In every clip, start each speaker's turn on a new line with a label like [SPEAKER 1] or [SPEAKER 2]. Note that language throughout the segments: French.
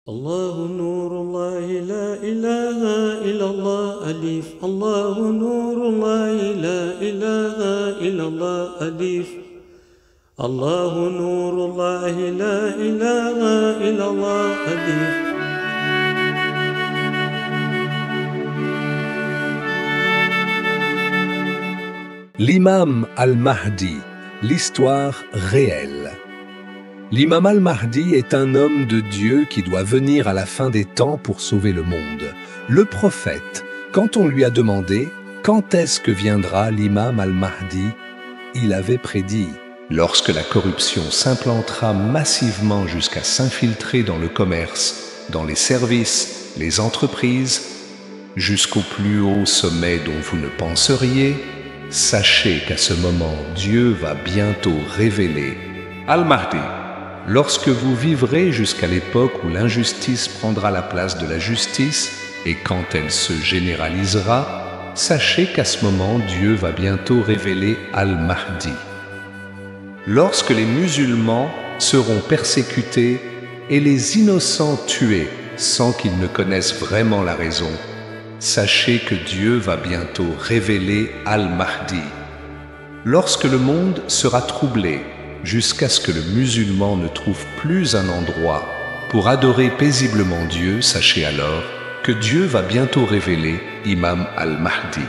[SPEAKER 1] الله نور الله لا إله إلا الله ألف الله نور الله لا إله إلا الله ألف الله نور الله لا إله إلا الله ألف.
[SPEAKER 2] L'imam al-Mahdi, l'histoire réelle. L'imam al-Mahdi est un homme de Dieu qui doit venir à la fin des temps pour sauver le monde. Le prophète, quand on lui a demandé quand est-ce que viendra l'imam al-Mahdi, il avait prédit: lorsque la corruption s'implantera massivement jusqu'à s'infiltrer dans le commerce, dans les services, les entreprises, jusqu'au plus haut sommet dont vous ne penseriez, sachez qu'à ce moment, Dieu va bientôt révéler Al-Mahdi. Lorsque vous vivrez jusqu'à l'époque où l'injustice prendra la place de la justice et quand elle se généralisera, sachez qu'à ce moment, Dieu va bientôt révéler Al-Mahdi. Lorsque les musulmans seront persécutés et les innocents tués sans qu'ils ne connaissent vraiment la raison, sachez que Dieu va bientôt révéler Al-Mahdi. Lorsque le monde sera troublé, jusqu'à ce que le musulman ne trouve plus un endroit pour adorer paisiblement Dieu, sachez alors que Dieu va bientôt révéler Imam al-Mahdi.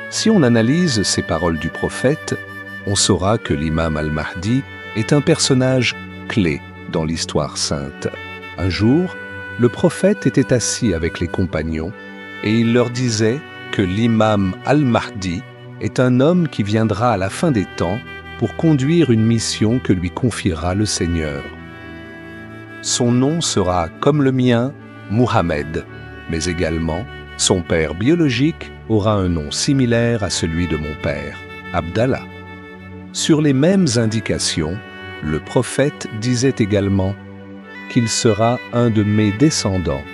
[SPEAKER 2] Si on analyse ces paroles du prophète, on saura que l'imam al-Mahdi est un personnage clé dans l'histoire sainte. Un jour, le prophète était assis avec les compagnons et il leur disait que l'imam al-Mahdi est un homme qui viendra à la fin des temps pour conduire une mission que lui confiera le Seigneur. Son nom sera comme le mien, Muhammad, mais également son père biologique aura un nom similaire à celui de mon père, Abdallah. Sur les mêmes indications, le prophète disait également qu'il sera un de mes descendants.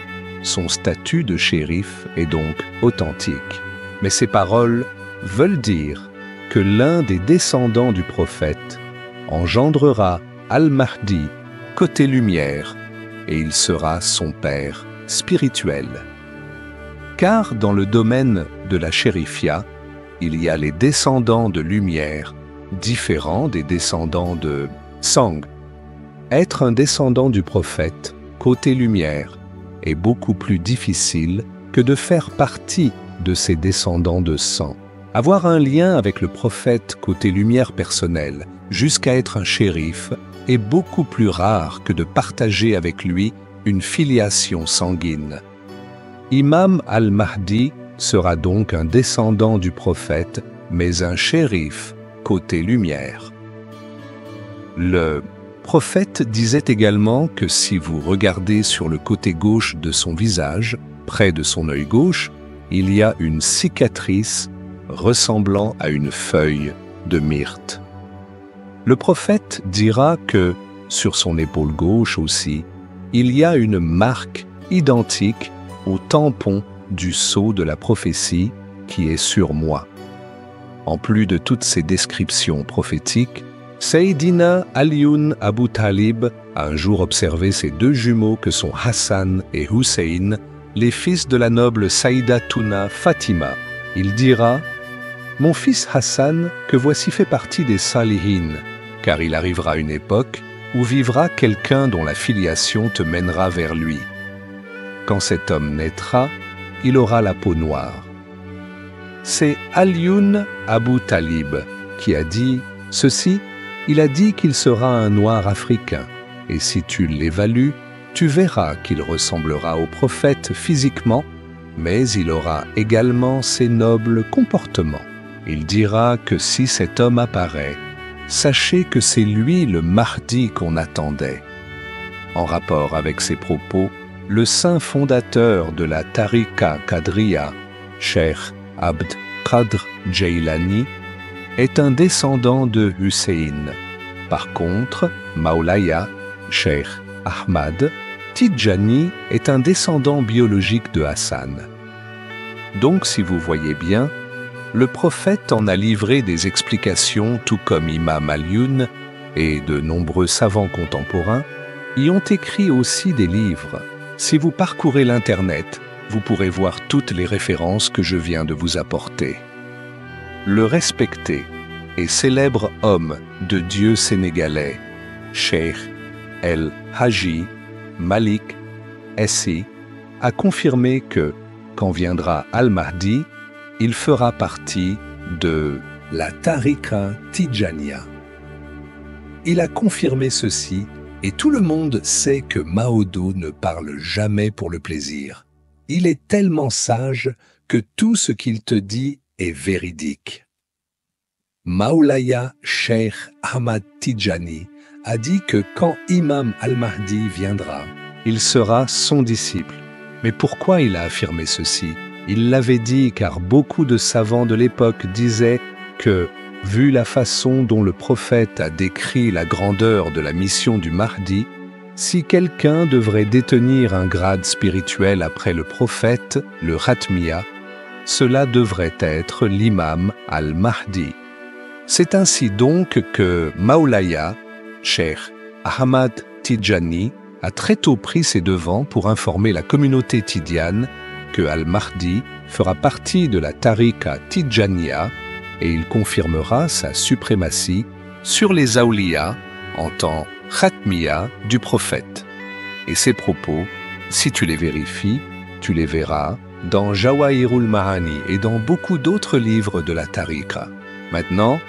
[SPEAKER 2] Son statut de shérif est donc authentique. Mais ces paroles veulent dire que l'un des descendants du prophète engendrera Al-Mahdi côté lumière et il sera son père spirituel. Car dans le domaine de la shérifia, il y a les descendants de lumière différents des descendants de sang. Être un descendant du prophète côté lumière est beaucoup plus difficile que de faire partie de ces descendants de sang. Avoir un lien avec le prophète côté lumière personnelle jusqu'à être un shérif est beaucoup plus rare que de partager avec lui une filiation sanguine. Imam al-Mahdi sera donc un descendant du prophète, mais un shérif côté lumière. Le prophète disait également que si vous regardez sur le côté gauche de son visage, près de son œil gauche, il y a une cicatrice ressemblant à une feuille de myrte. Le prophète dira que, sur son épaule gauche aussi, il y a une marque identique au tampon du sceau de la prophétie qui est sur moi. En plus de toutes ces descriptions prophétiques, Sayyidina Alioun Abu Talib a un jour observé ses deux jumeaux que sont Hassan et Hussein, les fils de la noble Sayyidatuna Fatima. Il dira: « Mon fils Hassan, que voici fait partie des Salihin, car il arrivera une époque où vivra quelqu'un dont la filiation te mènera vers lui. Quand cet homme naîtra, il aura la peau noire. » C'est Alioun Abu Talib qui a dit ceci. Il a dit qu'il sera un noir africain, et si tu l'évalues, tu verras qu'il ressemblera au prophète physiquement, mais il aura également ses nobles comportements. Il dira que si cet homme apparaît, sachez que c'est lui le Mahdi qu'on attendait. En rapport avec ces propos, le saint fondateur de la Tariqa Qadriya, Cheikh Abd Qadr Jailani, est un descendant de Hussein. Par contre, Maulaya, Cheikh Ahmad Tidjani, est un descendant biologique de Hassan. Donc, si vous voyez bien, le prophète en a livré des explications, tout comme Imam Alioun et de nombreux savants contemporains, y ont écrit aussi des livres. Si vous parcourez l'Internet, vous pourrez voir toutes les références que je viens de vous apporter. Le respecté et célèbre homme de Dieu sénégalais, Cheikh El Hadji Malik Sy, a confirmé que, quand viendra Al-Mahdi, il fera partie de la Tariqa Tijaniya. Il a confirmé ceci et tout le monde sait que Maodo ne parle jamais pour le plaisir. Il est tellement sage que tout ce qu'il te dit est véridique. Maulaya Cheikh Ahmad Tijani a dit que quand Imam Al-Mahdi viendra, il sera son disciple. Mais pourquoi il a affirmé ceci? Il l'avait dit car beaucoup de savants de l'époque disaient que, vu la façon dont le prophète a décrit la grandeur de la mission du Mahdi, si quelqu'un devrait détenir un grade spirituel après le prophète, le Khatmiya, cela devrait être l'imam Al-Mahdi. C'est ainsi donc que Maulaya, Cheikh Ahmad Tijani, a très tôt pris ses devants pour informer la communauté tidiane que Al-Mahdi fera partie de la Tariqa Tijaniya et il confirmera sa suprématie sur les Awliya en tant Khatmiya du prophète. Et ces propos, si tu les vérifies, tu les verras dans Jawahirul Ma'ani et dans beaucoup d'autres livres de la Tariqa. Maintenant,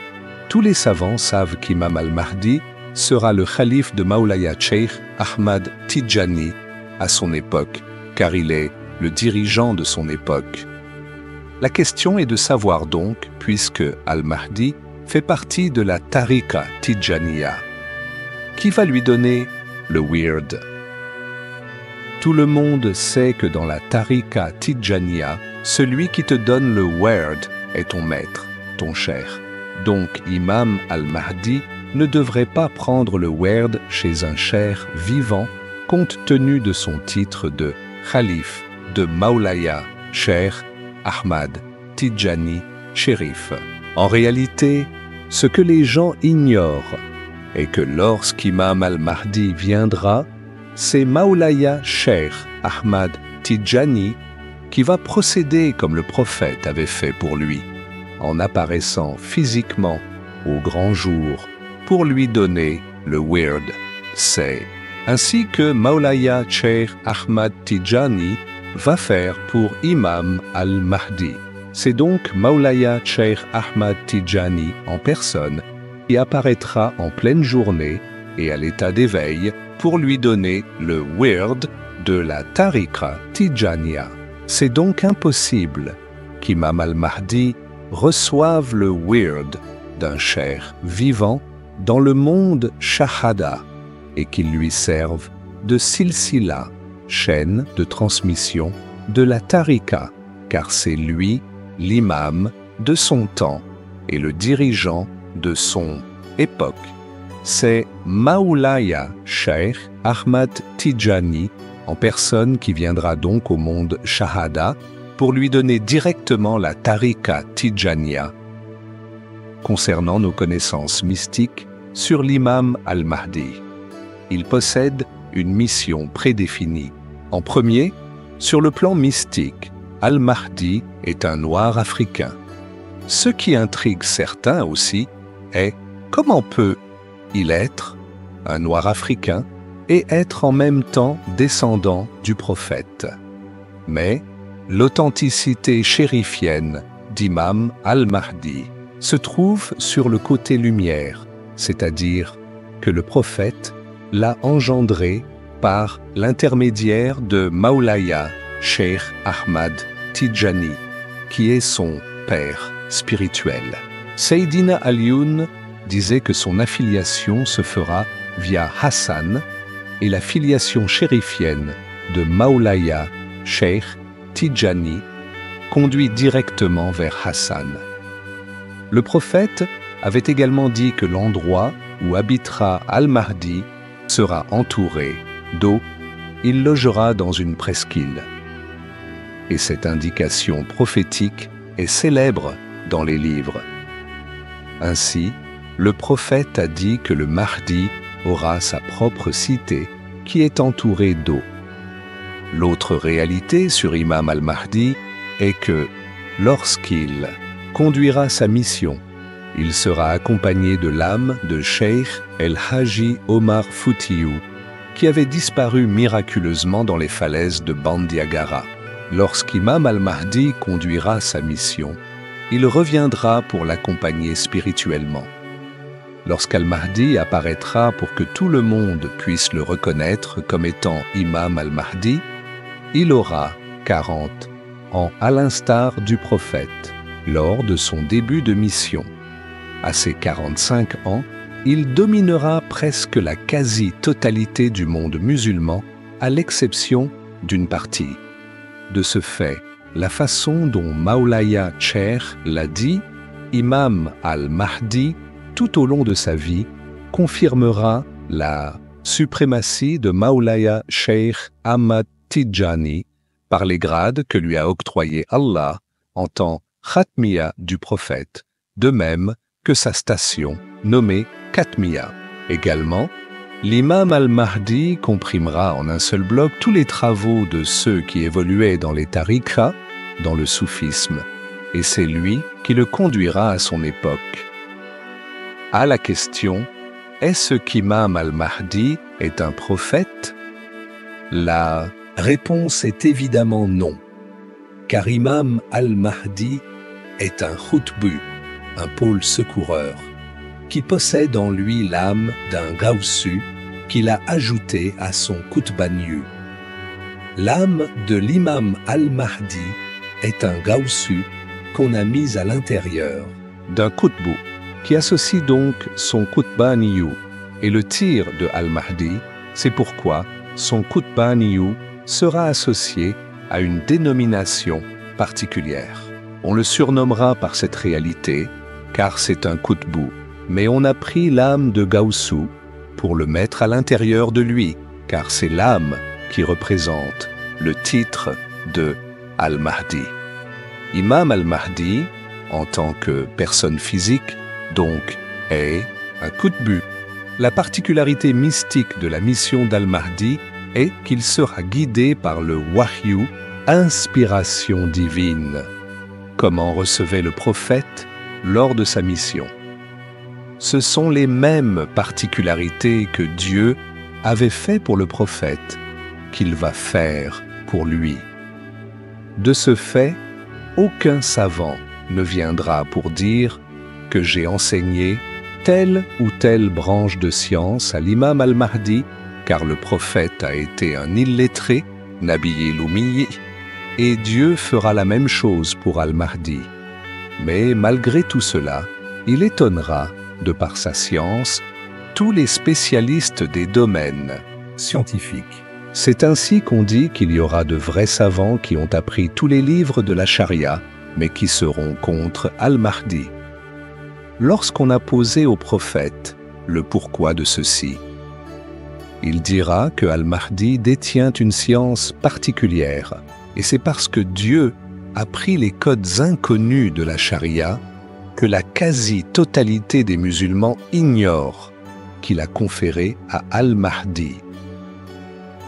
[SPEAKER 2] tous les savants savent qu'Imam Al-Mahdi sera le khalife de Maulaya Cheikh Ahmad Tijani à son époque, car il est le dirigeant de son époque. La question est de savoir donc, puisque Al-Mahdi fait partie de la Tariqa Tijaniya, qui va lui donner le wird. Tout le monde sait que dans la Tariqa Tijaniya, celui qui te donne le wird est ton maître, ton cheikh. Donc Imam Al-Mahdi ne devrait pas prendre le werd chez un cheikh vivant compte tenu de son titre de khalife de Maulaya Cheikh Ahmad Tijani Sherif. En réalité, ce que les gens ignorent est que lorsqu'Imam Al-Mahdi viendra, c'est Maulaya Cheikh Ahmad Tijani qui va procéder comme le prophète avait fait pour lui, en apparaissant physiquement au grand jour pour lui donner le wird. C'est ainsi que Maulaya Cheikh Ahmad Tijani va faire pour Imam Al-Mahdi. C'est donc Maulaya Cheikh Ahmad Tijani en personne qui apparaîtra en pleine journée et à l'état d'éveil pour lui donner le wird de la Tariqa Tijaniya. C'est donc impossible qu'Imam Al-Mahdi reçoive le wird d'un cheikh vivant dans le monde Shahada et qu'il lui serve de silsila, chaîne de transmission de la Tariqa, car c'est lui l'imam de son temps et le dirigeant de son époque. C'est Maulaya Cheikh Ahmad Tijani en personne qui viendra donc au monde Shahada pour lui donner directement la Tariqa Tijaniya. Concernant nos connaissances mystiques sur l'imam Al-Mahdi, il possède une mission prédéfinie. En premier, sur le plan mystique, Al-Mahdi est un noir africain. Ce qui intrigue certains aussi est comment peut-il être un noir africain et être en même temps descendant du prophète. Mais l'authenticité chérifienne d'Imam Al-Mahdi se trouve sur le côté lumière, c'est-à-dire que le prophète l'a engendré par l'intermédiaire de Maulaya Cheikh Ahmad Tijani, qui est son père spirituel. Sayyidina Alioun disait que son affiliation se fera via Hassan et la filiation chérifienne de Maulaya Cheikh Tijani conduit directement vers Hassan. Le prophète avait également dit que l'endroit où habitera Al-Mahdi sera entouré d'eau, il logera dans une presqu'île. Et cette indication prophétique est célèbre dans les livres. Ainsi, le prophète a dit que le Mahdi aura sa propre cité qui est entouré d'eau. L'autre réalité sur Imam al-Mahdi est que, lorsqu'il conduira sa mission, il sera accompagné de l'âme de Cheikh El-Haji Omar Foutiyou, qui avait disparu miraculeusement dans les falaises de Bandiagara. Lorsqu'Imam al-Mahdi conduira sa mission, il reviendra pour l'accompagner spirituellement. Lorsqu'Al-Mahdi apparaîtra pour que tout le monde puisse le reconnaître comme étant Imam al-Mahdi, il aura 40 ans, à l'instar du prophète, lors de son début de mission. À ses 45 ans, il dominera presque la quasi-totalité du monde musulman, à l'exception d'une partie. De ce fait, la façon dont Maulaya Cheikh l'a dit, Imam al-Mahdi, tout au long de sa vie, confirmera la suprématie de Maulaya Cheikh Ahmad Tidjani par les grades que lui a octroyés Allah en tant Khatmiya du prophète, de même que sa station nommée Katmiya. Également, l'imam al-Mahdi comprimera en un seul bloc tous les travaux de ceux qui évoluaient dans les tariqas, dans le soufisme, et c'est lui qui le conduira à son époque. À la question « Est-ce qu'Imam al-Mahdi est un prophète ?» La réponse est évidemment non, car Imam al-Mahdi est un khutbu, un pôle secoureur, qui possède en lui l'âme d'un Gaussu qu'il a ajouté à son Qutbaniyu. L'âme de l'imam al-Mahdi est un Gaussu qu'on a mis à l'intérieur d'un Qutbu, qui associe donc son Qutbaniyu et le tir de al-Mahdi, c'est pourquoi son Qutbaniyu sera associé à une dénomination particulière. On le surnommera par cette réalité, car c'est un Qutbu, mais on a pris l'âme de Gaoussou pour le mettre à l'intérieur de lui, car c'est l'âme qui représente le titre de Al-Mahdi. Imam al-Mahdi, en tant que personne physique, donc, est un Qutbu. La particularité mystique de la mission d'Al-Mahdi est qu'il sera guidé par le wahyu, inspiration divine, comme en recevait le prophète lors de sa mission. Ce sont les mêmes particularités que Dieu avait fait pour le prophète qu'il va faire pour lui. De ce fait, aucun savant ne viendra pour dire que j'ai enseigné telle ou telle branche de science à l'imam al-Mahdi, car le prophète a été un illettré, Nabi Lummi, et Dieu fera la même chose pour al-Mahdi. Mais malgré tout cela, il étonnera, de par sa science, tous les spécialistes des domaines scientifiques. C'est ainsi qu'on dit qu'il y aura de vrais savants qui ont appris tous les livres de la charia, mais qui seront contre al-Mahdi. Lorsqu'on a posé au prophète le pourquoi de ceci, il dira que al-Mahdi détient une science particulière, et c'est parce que Dieu a pris les codes inconnus de la charia que la quasi-totalité des musulmans ignorent qu'il a conféré à al-Mahdi.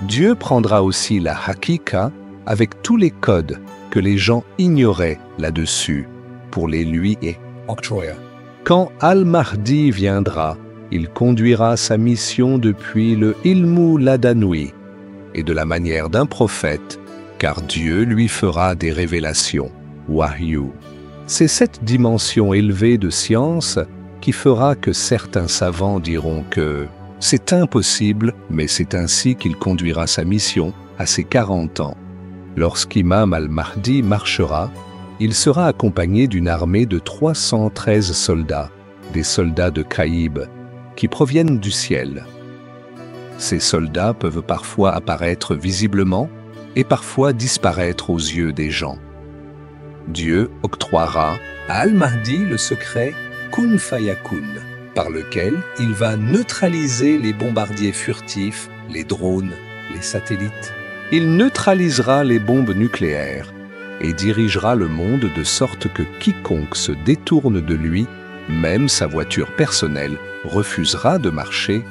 [SPEAKER 2] Dieu prendra aussi la hakika avec tous les codes que les gens ignoraient là-dessus pour les lui octroyer. Quand al-Mahdi viendra, il conduira sa mission depuis le ilmu ladanoui et de la manière d'un prophète, car Dieu lui fera des révélations, wahyu. C'est cette dimension élevée de science qui fera que certains savants diront que c'est impossible, mais c'est ainsi qu'il conduira sa mission à ses 40 ans. Lorsqu'Imam al-Mahdi marchera, il sera accompagné d'une armée de 313 soldats, des soldats de Kaïb, qui proviennent du ciel. Ces soldats peuvent parfois apparaître visiblement et parfois disparaître aux yeux des gens. Dieu octroiera à Al-Mahdi le secret Kun Fayakun, par lequel il va neutraliser les bombardiers furtifs, les drones, les satellites. Il neutralisera les bombes nucléaires et dirigera le monde de sorte que quiconque se détourne de lui, même sa voiture personnelle, refusera de marcher.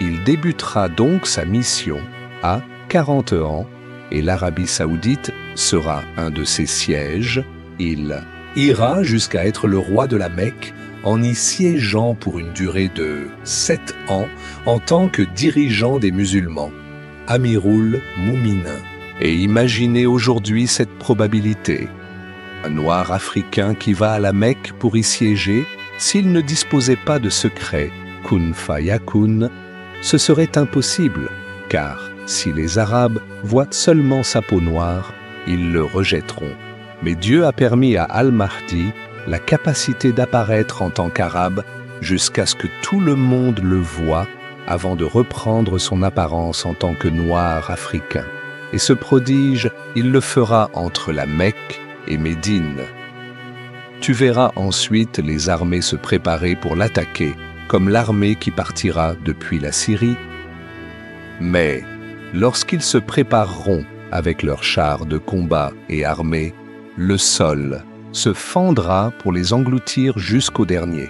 [SPEAKER 2] Il débutera donc sa mission à 40 ans et l'Arabie Saoudite sera un de ses sièges. Il ira jusqu'à être le roi de la Mecque en y siégeant pour une durée de 7 ans en tant que dirigeant des musulmans, Amirul Mouminin. Et imaginez aujourd'hui cette probabilité. Un noir africain qui va à la Mecque pour y siéger, s'il ne disposait pas de secret, kun fayakun, ce serait impossible, car si les Arabes voient seulement sa peau noire, ils le rejetteront. Mais Dieu a permis à Al-Mahdi la capacité d'apparaître en tant qu'Arabe jusqu'à ce que tout le monde le voie avant de reprendre son apparence en tant que noir africain. Et ce prodige, il le fera entre la Mecque et Médine. Tu verras ensuite les armées se préparer pour l'attaquer, comme l'armée qui partira depuis la Syrie. Mais lorsqu'ils se prépareront avec leurs chars de combat et armées, le sol se fendra pour les engloutir jusqu'au dernier.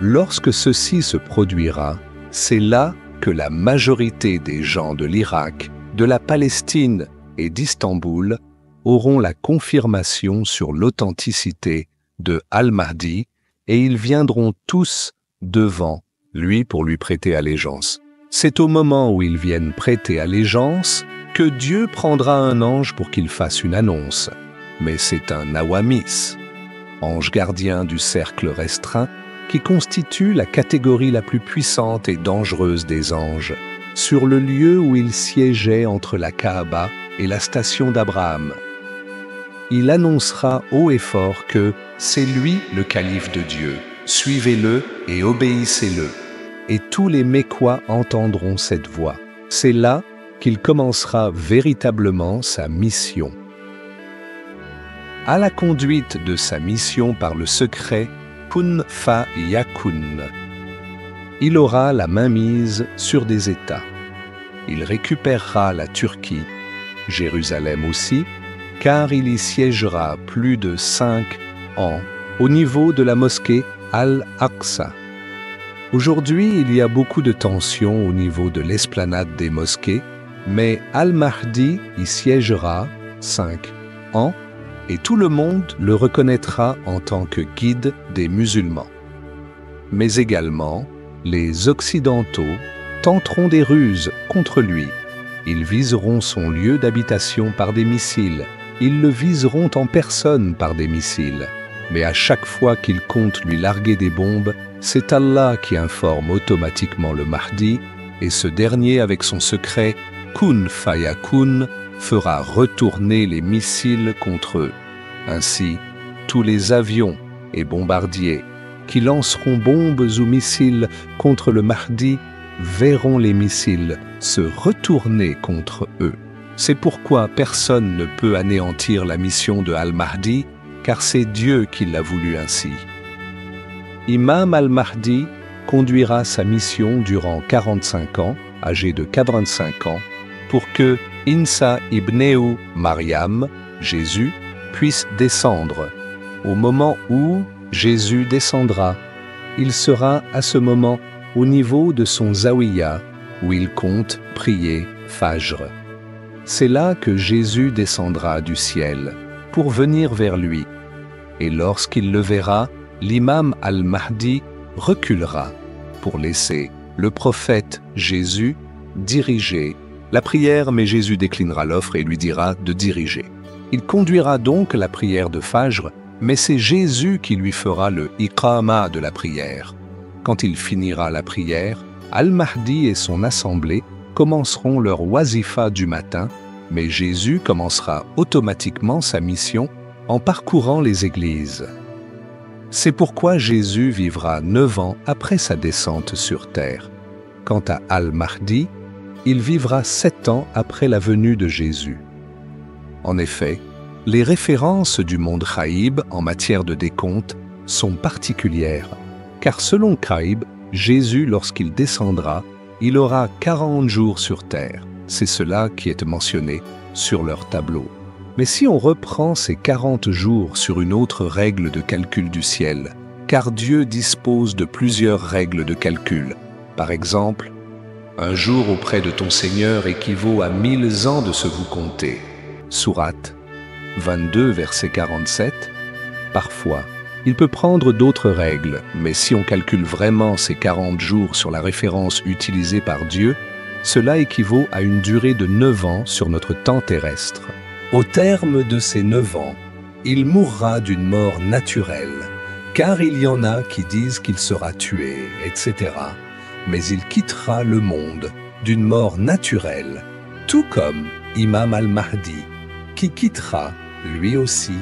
[SPEAKER 2] Lorsque ceci se produira, c'est là que la majorité des gens de l'Irak, de la Palestine et d'Istanbul auront la confirmation sur l'authenticité de Al-Mahdi et ils viendront tous devant lui pour lui prêter allégeance. C'est au moment où ils viennent prêter allégeance que Dieu prendra un ange pour qu'il fasse une annonce. Mais c'est un Awamis, ange gardien du cercle restreint, qui constitue la catégorie la plus puissante et dangereuse des anges, sur le lieu où il siégeait entre la Kaaba et la station d'Abraham. Il annoncera haut et fort que c'est lui le calife de Dieu, suivez-le et obéissez-le. Et tous les Mécois entendront cette voix. C'est là qu'il commencera véritablement sa mission. À la conduite de sa mission par le secret Kun fa yakun, il aura la main mise sur des États. Il récupérera la Turquie, Jérusalem aussi, car il y siégera plus de 5 ans au niveau de la mosquée Al-Aqsa. Aujourd'hui, il y a beaucoup de tensions au niveau de l'esplanade des mosquées, mais Al-Mahdi y siégera 5 ans et tout le monde le reconnaîtra en tant que guide des musulmans. Mais également, les Occidentaux tenteront des ruses contre lui. Ils viseront son lieu d'habitation par des missiles. Ils le viseront en personne par des missiles. Mais à chaque fois qu'ils comptent lui larguer des bombes, c'est Allah qui informe automatiquement le Mahdi, et ce dernier, avec son secret Kun fayakun, fera retourner les missiles contre eux. Ainsi, tous les avions et bombardiers qui lanceront bombes ou missiles contre le Mahdi verront les missiles se retourner contre eux. C'est pourquoi personne ne peut anéantir la mission de Al-Mahdi, car c'est Dieu qui l'a voulu ainsi. Imam Al-Mahdi conduira sa mission durant 45 ans, âgé de 45 ans, pour que Insa ibn Maryam, Jésus, puisse descendre. Au moment où Jésus descendra, il sera à ce moment au niveau de son zawiya, où il compte prier Fajr. C'est là que Jésus descendra du ciel pour venir vers lui. Et lorsqu'il le verra, l'imam Al-Mahdi reculera pour laisser le prophète Jésus diriger la prière, mais Jésus déclinera l'offre et lui dira de diriger. Il conduira donc la prière de Fajr, mais c'est Jésus qui lui fera le iqama de la prière. Quand il finira la prière, Al-Mahdi et son assemblée commenceront leur wazifa du matin, mais Jésus commencera automatiquement sa mission en parcourant les églises. C'est pourquoi Jésus vivra 9 ans après sa descente sur terre. Quant à Al-Mahdi, il vivra 7 ans après la venue de Jésus. En effet, les références du monde Ghaïb en matière de décompte sont particulières, car selon Ghaïb, Jésus, lorsqu'il descendra, il aura 40 jours sur terre. C'est cela qui est mentionné sur leur tableau. Mais si on reprend ces 40 jours sur une autre règle de calcul du ciel, car Dieu dispose de plusieurs règles de calcul. Par exemple, Un jour auprès de ton Seigneur équivaut à 1000 ans de ce vous compter. Sourate 22, verset 47. Parfois, il peut prendre d'autres règles, mais si on calcule vraiment ces 40 jours sur la référence utilisée par Dieu, cela équivaut à une durée de 9 ans sur notre temps terrestre. Au terme de ces 9 ans, il mourra d'une mort naturelle, car il y en a qui disent qu'il sera tué, etc. Mais il quittera le monde d'une mort naturelle, tout comme Imam al-Mahdi, qui quittera, lui aussi,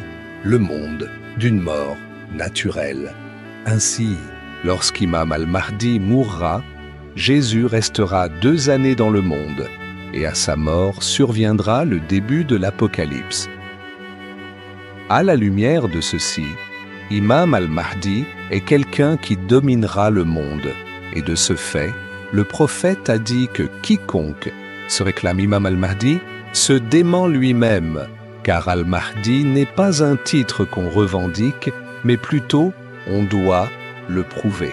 [SPEAKER 2] le monde d'une mort naturelle. Ainsi, lorsqu'Imam al-Mahdi mourra, Jésus restera 2 années dans le monde, et à sa mort surviendra le début de l'Apocalypse. À la lumière de ceci, Imam al-Mahdi est quelqu'un qui dominera le monde, et de ce fait, le prophète a dit que quiconque se réclame Imam al-Mahdi se dément lui-même, car al-Mahdi n'est pas un titre qu'on revendique, mais plutôt on doit le prouver.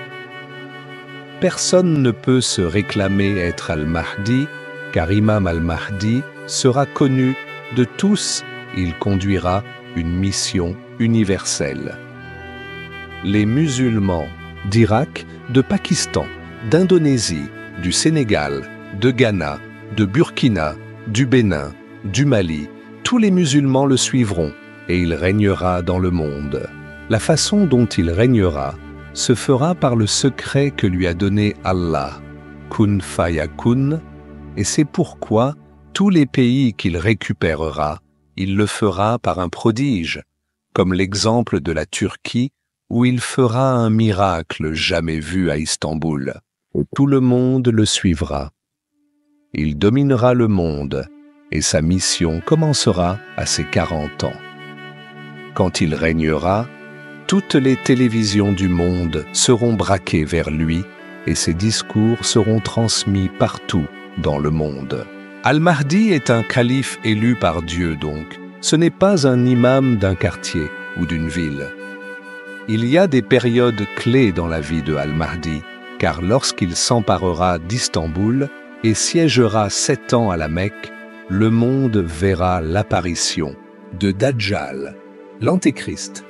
[SPEAKER 2] Personne ne peut se réclamer être al-Mahdi, car Imam al-Mahdi sera connu de tous, il conduira une mission universelle. Les musulmans d'Irak, de Pakistan, d'Indonésie, du Sénégal, de Ghana, de Burkina, du Bénin, du Mali, tous les musulmans le suivront et il régnera dans le monde. La façon dont il régnera se fera par le secret que lui a donné Allah, Kun Fayakun, et c'est pourquoi tous les pays qu'il récupérera, il le fera par un prodige, comme l'exemple de la Turquie où il fera un miracle jamais vu à Istanbul. Tout le monde le suivra. Il dominera le monde et sa mission commencera à ses 40 ans. Quand il régnera, toutes les télévisions du monde seront braquées vers lui et ses discours seront transmis partout dans le monde. Al-Mahdi est un calife élu par Dieu donc. Ce n'est pas un imam d'un quartier ou d'une ville. Il y a des périodes clés dans la vie de Al-Mahdi, car lorsqu'il s'emparera d'Istanbul et siégera 7 ans à la Mecque, le monde verra l'apparition de Dajjal, l'Antéchrist.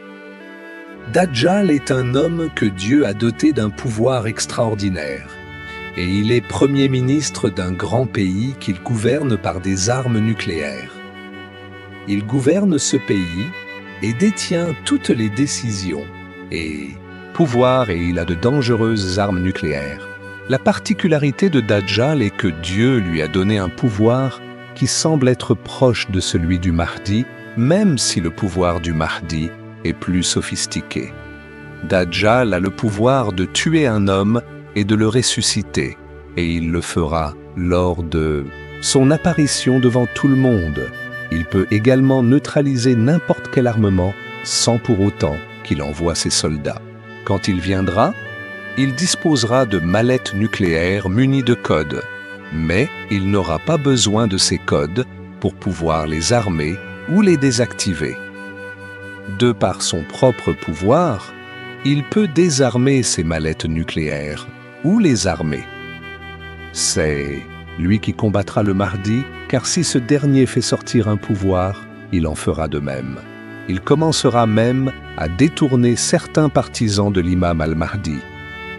[SPEAKER 2] Dajjal est un homme que Dieu a doté d'un pouvoir extraordinaire, et il est premier ministre d'un grand pays qu'il gouverne par des armes nucléaires. Il gouverne ce pays et détient toutes les décisions et pouvoir et il a de dangereuses armes nucléaires. La particularité de Dajjal est que Dieu lui a donné un pouvoir qui semble être proche de celui du Mahdi, même si le pouvoir du Mahdi est plus sophistiqué. Dajjal a le pouvoir de tuer un homme et de le ressusciter, et il le fera lors de son apparition devant tout le monde. Il peut également neutraliser n'importe quel armement sans pour autant qu'il envoie ses soldats. Quand il viendra, il disposera de mallettes nucléaires munies de codes, mais il n'aura pas besoin de ces codes pour pouvoir les armer ou les désactiver. De par son propre pouvoir, il peut désarmer ces mallettes nucléaires ou les armer. C'est lui qui combattra le Mahdi, car si ce dernier fait sortir un pouvoir, il en fera de même. Il commencera même à détourner certains partisans de l'imam al-Mahdi,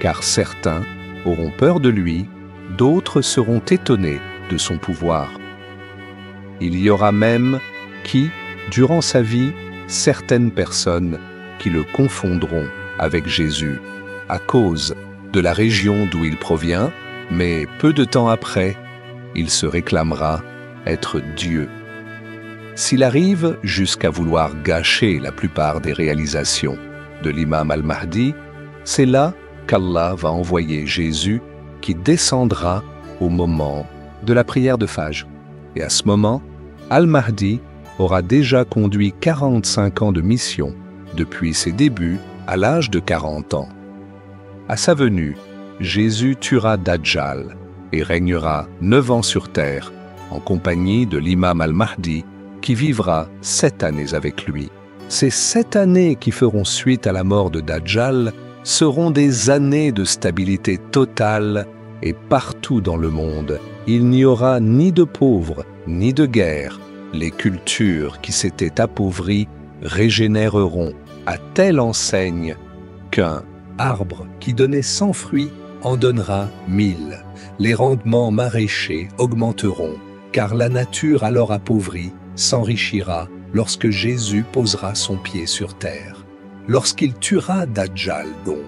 [SPEAKER 2] car certains auront peur de lui, d'autres seront étonnés de son pouvoir. Il y aura même qui, durant sa vie, certaines personnes qui le confondront avec Jésus, à cause de la région d'où il provient, mais peu de temps après, il se réclamera être Dieu. S'il arrive jusqu'à vouloir gâcher la plupart des réalisations de l'imam al-Mahdi, c'est là qu'Allah va envoyer Jésus qui descendra au moment de la prière de Fajr. Et à ce moment, al-Mahdi aura déjà conduit 45 ans de mission depuis ses débuts à l'âge de 40 ans. À sa venue, Jésus tuera Dajjal et régnera 9 ans sur terre en compagnie de l'imam al-Mahdi qui vivra 7 années avec lui. Ces 7 années qui feront suite à la mort de Dajjal seront des années de stabilité totale et partout dans le monde, il n'y aura ni de pauvres, ni de guerre. Les cultures qui s'étaient appauvries régénéreront à telle enseigne qu'un arbre qui donnait 100 fruits en donnera 1000. Les rendements maraîchers augmenteront, car la nature alors appauvrie s'enrichira lorsque Jésus posera son pied sur terre. Lorsqu'il tuera Dajjal, donc,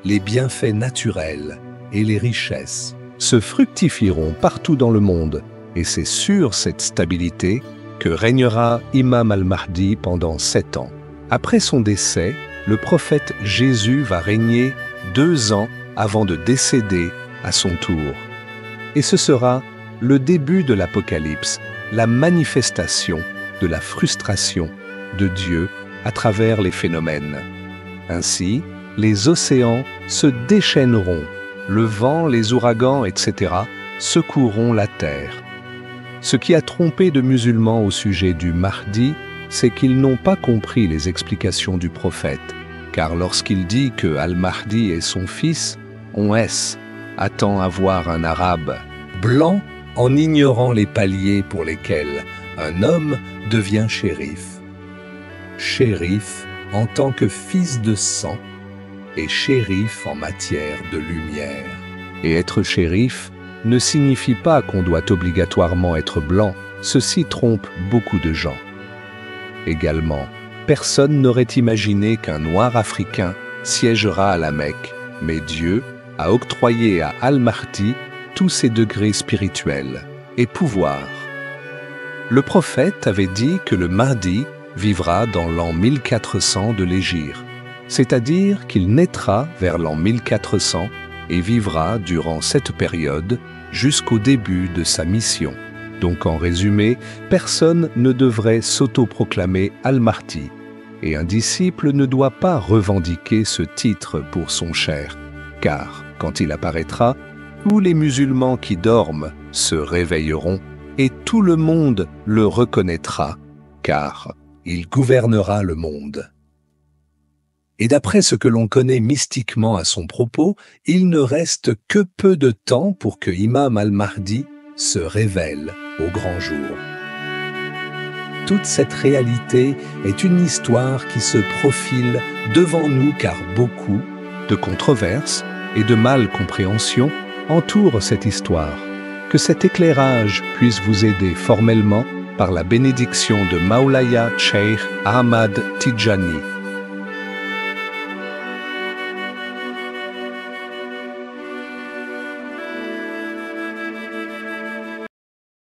[SPEAKER 2] les bienfaits naturels et les richesses se fructifieront partout dans le monde, et c'est sur cette stabilité que régnera Imam al-Mahdi pendant 7 ans. Après son décès, le prophète Jésus va régner 2 ans avant de décéder à son tour. Et ce sera le début de l'Apocalypse, la manifestation de la frustration de Dieu à travers les phénomènes. Ainsi, les océans se déchaîneront, le vent, les ouragans, etc. secoueront la terre. Ce qui a trompé de musulmans au sujet du Mahdi, c'est qu'ils n'ont pas compris les explications du prophète, car lorsqu'il dit que Al-Mahdi est son fils, on attend à voir un arabe blanc en ignorant les paliers pour lesquels un homme devient shérif. Shérif en tant que fils de sang et shérif en matière de lumière. Et être shérif ne signifie pas qu'on doit obligatoirement être blanc, ceci trompe beaucoup de gens. Également, personne n'aurait imaginé qu'un noir africain siégera à la Mecque, mais Dieu a octroyé à Al-Mahdi tous ses degrés spirituels et pouvoirs. Le prophète avait dit que le Mahdi vivra dans l'an 1400 de l'Hégire, c'est-à-dire qu'il naîtra vers l'an 1400 et vivra durant cette période jusqu'au début de sa mission. Donc en résumé, personne ne devrait s'autoproclamer Al-Mahdi, et un disciple ne doit pas revendiquer ce titre pour son cher, car quand il apparaîtra, tous les musulmans qui dorment se réveilleront et tout le monde le reconnaîtra, car il gouvernera le monde. Et d'après ce que l'on connaît mystiquement à son propos, il ne reste que peu de temps pour que Imam al-Mahdi se révèle au grand jour. Toute cette réalité est une histoire qui se profile devant nous car beaucoup de controverses et de mal compréhension entourent cette histoire. Que cet éclairage puisse vous aider formellement par la bénédiction de Maulaya Cheikh Ahmad Tidjani.